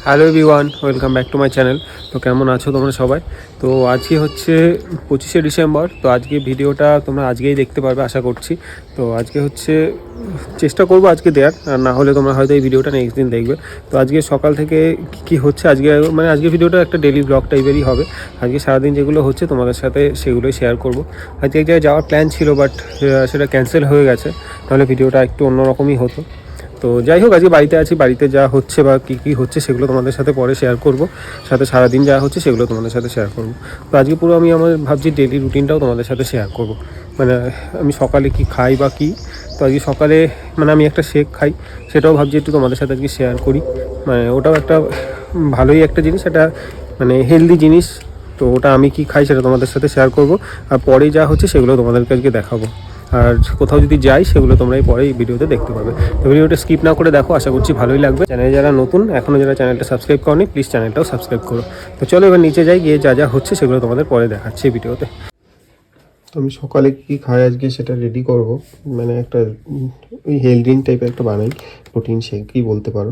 Hello everyone, welcome back to my channel. তো কেমন আছো তোমরা সবাই? তো আজকে হচ্ছে 25শে ডিসেম্বর। তো আজকে ভিডিওটা তোমরা আজকেই দেখতে পারবে আশা করছি। তো আজকে হচ্ছে চেষ্টা করবো আজকে দেওয়ার, আর না হলে তোমরা হয়তো এই ভিডিওটা নেক্সট দিন দেখবে। তো আজকে সকাল থেকে কী হচ্ছে আজকে, মানে আজকে ভিডিওটা একটা ডেলি ব্লগ টাইপেরই হবে। আজকে সারাদিন যেগুলো হচ্ছে তোমাদের সাথে সেগুলোই শেয়ার করবো। আজকে এক জায়গায় যাওয়ার প্ল্যান ছিল, বাট সেটা ক্যান্সেল হয়ে গেছে, তাহলে ভিডিওটা একটু অন্যরকমই হতো। তো যাই হোক, আজকে বাড়িতে আছি, বাড়িতে যা হচ্ছে বা কী হচ্ছে সেগুলো তোমাদের সাথে পরে শেয়ার করব। সাথে সারাদিন যা হচ্ছে সেগুলো তোমাদের সাথে শেয়ার করব। তো আজকে পুরো আমি আমার ভাবছি ডেলি রুটিনটাও তোমাদের সাথে শেয়ার করব। মানে আমি সকালে কি খাই বা কী। তো আজকে সকালে মানে আমি একটা শেক খাই, সেটাও ভাবছি একটু তোমাদের সাথে আজকে শেয়ার করি। মানে ওটাও একটা ভালোই একটা জিনিস, এটা মানে হেলদি জিনিস। তো ওটা আমি কি খাই সেটা তোমাদের সাথে শেয়ার করব, আর পরে যা হচ্ছে সেগুলো তোমাদেরকে আজকে দেখাবো। আর কোথাও যদি যাই সেগুলো তোমরা এই পরে এই ভিডিওতে দেখতে পাবে। তো ভিডিওটা স্কিপ না করে দেখো, আশা করছি ভালোই লাগবে। চ্যানেলে যারা নতুন, এখনও যারা চ্যানেলটা সাবস্ক্রাইব করনি, প্লিজ চ্যানেলটাও সাবস্ক্রাইব করো। তো চলো এবার নিচে যাই, গিয়ে যা যা হচ্ছে সেগুলো তোমাদের পরে দেখাচ্ছি ভিডিওতে। তো আমি সকালে কি খাই আজকে সেটা রেডি করব। মানে একটা ওই হেলথ ড্রিঙ্ক টাইপের একটা বানাই, প্রোটিন শেকই বলতে পারো।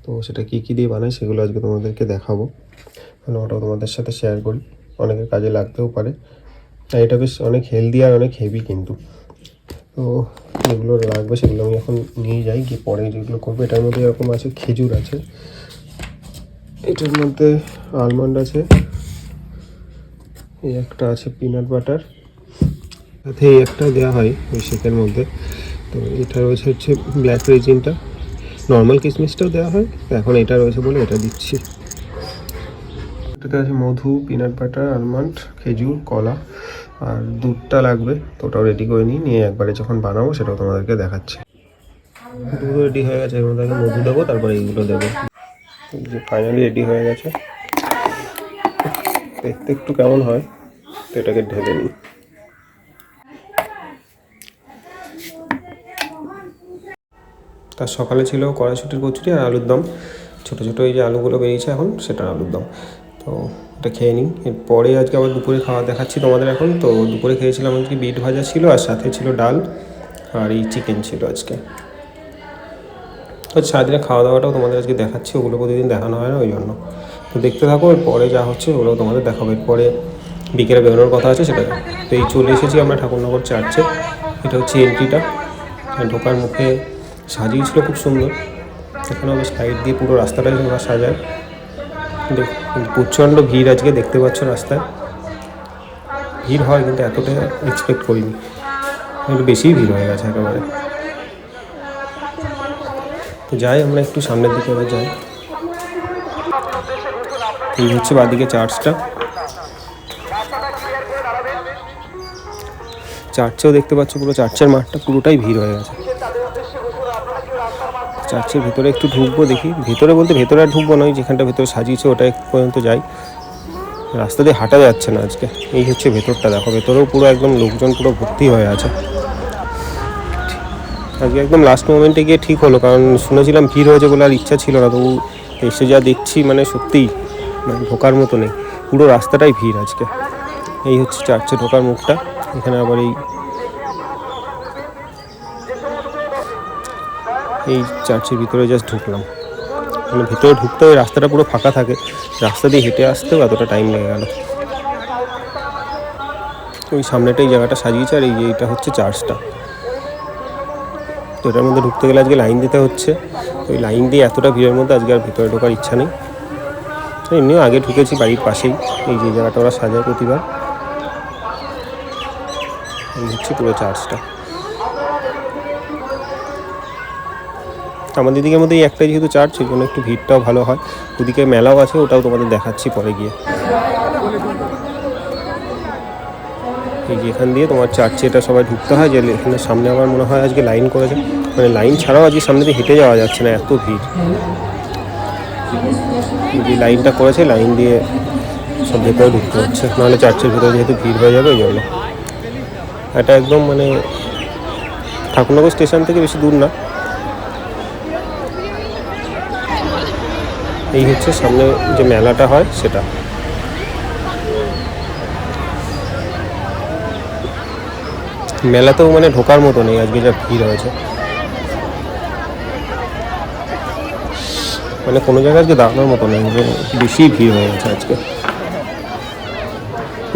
তো সেটা কী কী দিয়ে বানাই সেগুলো আজকে তোমাদেরকে দেখাবো, মানে ওটাও তোমাদের সাথে শেয়ার করি, অনেকের কাজে লাগতেও পারে। আর এটা বেশ অনেক হেলদি আর অনেক হেভি কিন্তু। তো যেগুলো লাগবে সেগুলো আমি এখন নিয়ে যাই, গিয়ে পরে যেগুলো করবো। এটার মধ্যে এরকম আছে, খেজুর আছে, এটার মধ্যে আলমন্ড আছে, এই একটা আছে পিনাট বাটার, সাথে এই একটা দেওয়া হয় ওই শেকের মধ্যে। তো এটা রয়েছে হচ্ছে ব্ল্যাক রেজিনটা, নর্মাল কিশমিশটাও দেওয়া হয়, তো এখন এটা রয়েছে বলে এটা দিচ্ছি। এটাতে আছে মধু, পিনাট বাটার, আলমন্ড, খেজুর, কলা আর দুধটা লাগবে। তো ওটাও রেডি করে নিয়ে একবারে যখন বানাবো সেটাও তোমাদেরকে দেখাচ্ছি। দুধ রেডি হয়ে গেছে, এর মধ্যে আগে মধু দেবো, তারপরে এইগুলো দেবো। যে ফাইনালি রেডি হয়ে গেছে, দেখতে একটু কেমন হয়, তো এটাকে ঢেলে নিই। তার সকালে ছিল কড়াইশুটির কচুরি আর আলুর দম, ছোটো ছোটো এই যে আলুগুলো বেরিয়েছে এখন, সেটা আলুর দম। তো এটা খেয়ে নিই, এরপরে আজকে আবার দুপুরে খাওয়া দেখাচ্ছি তোমাদের এখন। তো দুপুরে খেয়েছিলাম আজকে বিট ভাজা ছিল, আর সাথে ছিল ডাল আর এই চিকেন ছিল আজকে। তো সারাদিনে খাওয়া দাওয়াটাও তোমাদের আজকে দেখাচ্ছি, ওগুলো প্রতিদিন দেখানো হয় না ওই জন্য। তো দেখতে থাকো, এরপরে যা হচ্ছে ওগুলো তোমাদের দেখাবো। এরপরে বিকেলে বেরোনোর কথা আছে সেটা। তো এই চলে এসেছি আমরা ঠাকুরনগর চার্চে। এটা হচ্ছে এন্ট্রিটা, ঢোকার মুখে সাজিয়েছিল খুব সুন্দর। এখানেও বেশ লাইট দিয়ে পুরো রাস্তাটাই ওরা সাজায়। প্রচণ্ড ভিড় আজকে, দেখতে পাচ্ছ রাস্তায় ভিড় হয়, কিন্তু এতটা এক্সপেক্ট করিনি, একটু বেশিই ভিড় হয়ে গেছে একেবারে। তো যাই আমরা একটু সামনের দিকে এবার যাই। এই হচ্ছে বাদিকে চার্চটা, চার্চেও দেখতে পাচ্ছ পুরো চার্চের মাঠটা পুরোটাই ভিড় হয়ে গেছে। চার্চের ভেতরে একটু ঢুকবো, দেখি ভেতরে বলতে ভেতরে আর ঢুকবো নয়, যেখানটা ভেতরে সাজিয়েছে ওটা পর্যন্ত যাই। রাস্তা দিয়ে হাঁটা যাচ্ছে না আজকে। এই হচ্ছে ভেতরটা, দেখো ভেতরেও পুরো একদম লোকজন পুরো ভর্তি হয়ে আছে। আজকে একদম লাস্ট মোমেন্টে গিয়ে ঠিক হলো, কারণ শুনেছিলাম ভিড় হয়েছে বলে আর ইচ্ছা ছিল না। তবু এসে যা দেখছি মানে সত্যিই মানে ঢোকার মতো নেই, পুরো রাস্তাটাই ভিড় আজকে। এই হচ্ছে চার্চে ঢোকার মুখটা, এখানে আবার এই চার্চের ভিতরে জাস্ট ঢুকলাম। মানে ভিতরে ঢুকতে ওই রাস্তাটা পুরো ফাঁকা থাকে, রাস্তা দিয়ে হেঁটে আসতেও এতটা টাইম লেগে গেল। ওই সামনেটা এই জায়গাটা সাজিয়েছে, আর এইটা হচ্ছে চার্চটা। তো এটার মধ্যে ঢুকতে গেলে আজকে লাইন দিতে হচ্ছে। ওই লাইন দিয়ে এতটা ভিড়ের মধ্যে আজকে আর ভিতরে ঢোকার ইচ্ছা নেই। এমনিও আগে ঢুকেছি বাড়ির পাশেই, এই যে জায়গাটা ওরা সাজায় প্রতিবার। এই হচ্ছে পুরো চার্চটা। আমাদের দিকের মধ্যে এই একটাই যেহেতু চার্চ, সেই জন্য একটু ভিড়টাও ভালো হয়। ওদিকে মেলাও আছে, ওটাও তোমাদের দেখাচ্ছি পরে গিয়ে। এই যে এখান দিয়ে তোমার চার্চে এটা সবাই ঢুকতে হয়, যে এখানে সামনে আমার মনে হয় আজকে লাইন করেছে, মানে লাইন ছাড়াও আজকে সামনে দিয়ে হেঁটে যাওয়া যাচ্ছে না, এত ভিড়। যে লাইনটা করেছে, লাইন দিয়ে সব ভেতরে ঢুকতে হচ্ছে, নাহলে চার্চের ভেতরে যেহেতু ভিড় হয়ে যাবে ওই জন্য। এটা একদম মানে ঠাকুরনগর স্টেশন থেকে বেশি দূর না। এই হচ্ছে সামনে যে মেলাটা হয় সেটা। মেলাতেও মানে ঢোকার মতো নেই, আজকে যা ভিড় হয়েছে। মানে কোনো জায়গায় আজকে দাঁড়ানোর মতো নেই, মানে বেশি ভিড় হয়ে গেছে আজকে।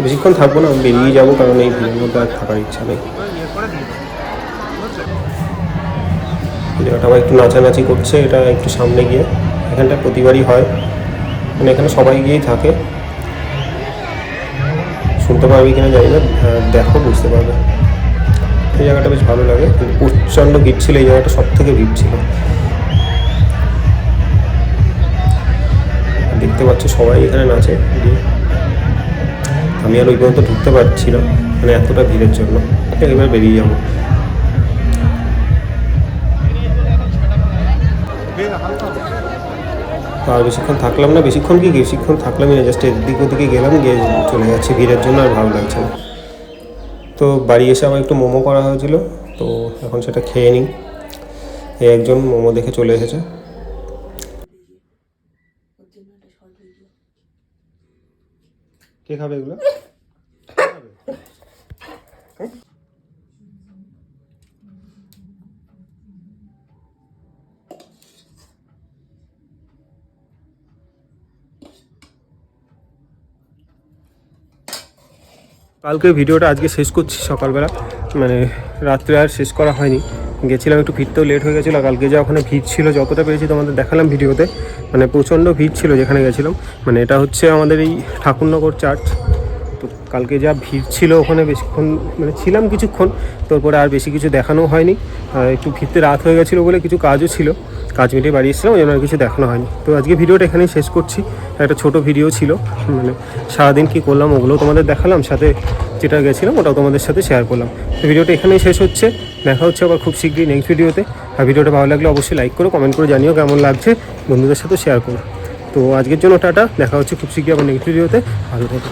বেশিক্ষণ থাকবো না, বেরিয়ে যাবো, কারণ এই ভিড়ের মধ্যে আর থাকার ইচ্ছা নেই। জায়গাটা আবার একটু নাচানাচি করছে, এটা একটু সামনে গিয়ে, এখানটা প্রতিবারই হয়, মানে এখানে সবাই গিয়েই থাকে। শুনতে পারবে কিনা জানি না, দেখো বুঝতে পারবে। এই জায়গাটা বেশ ভালো লাগে, কিন্তু প্রচণ্ড ভিড় ছিল, এই জায়গাটা সব থেকে ভিড় ছিল। দেখতে পাচ্ছ সবাই এখানে নাচে গিয়ে। আমি আর ওই পর্যন্ত ঢুকতে পারছি না, মানে এতটা ভিড়ের জন্য। এবার বেরিয়ে যাবো। আর বেশিক্ষণ থাকলাম না, বেশিক্ষণ থাকলামই না, জাস্ট এদিক ওদিকে গেলাম, গিয়ে চলে যাচ্ছি, ভিড়ের জন্য আর ভালো লাগছে না। তো বাড়ি এসে আবার একটু মোমো করা হয়েছিল, তো এখন সেটা খেয়ে নিই। এই একজন মোমো দেখে চলে এসেছে। কে খাবে এগুলো? কালকে ভিডিওটা আজকে শেষ করছি সকালবেলা, মানে রাত্রে আর শেষ করা হয়নি। গেছিলাম একটু, ফিরতেও লেট হয়ে গেছিলো। কালকে যা ওখানে ভিড় ছিল, যতটা পেরেছি তোমাদের দেখালাম ভিডিওতে, মানে প্রচণ্ড ভিড় ছিল যেখানে গেছিলাম। মানে এটা হচ্ছে আমাদের এই ঠাকুরনগর চার্চ। তো কালকে যা ভিড় ছিল ওখানে, বেশিক্ষণ মানে ছিলাম কিছুক্ষণ, তারপরে আর বেশি কিছু দেখানো হয়নি। একটু ফিরতে রাত হয়ে গেছিলো বলে কিছু কাজও ছিল, কাজ মিটিয়ে বাড়ি এসেছিলাম, ওই জন্য আর কিছু দেখানো হয়নি। তো আজকে ভিডিওটা এখানেই শেষ করছি। একটা ছোট ভিডিও ছিল, মানে সারাদিন কী করলাম ওগুলোও তোমাদের দেখালাম, সাথে যেটা গেছিলাম ওটাও তোমাদের সাথে শেয়ার করলাম। তো ভিডিওটা এখানেই শেষ হচ্ছে, দেখা হচ্ছে আবার খুব শীঘ্রই নেক্সট ভিডিওতে। আর ভিডিওটা ভালো লাগলে অবশ্যই লাইক করো, কমেন্ট করে জানিও কেমন লাগছে, বন্ধুদের সাথে শেয়ার করো। তো আজকের জন্য টাটা, দেখা হচ্ছে খুব শীঘ্রই আবার নেক্সট ভিডিওতে। ভালো থেকো।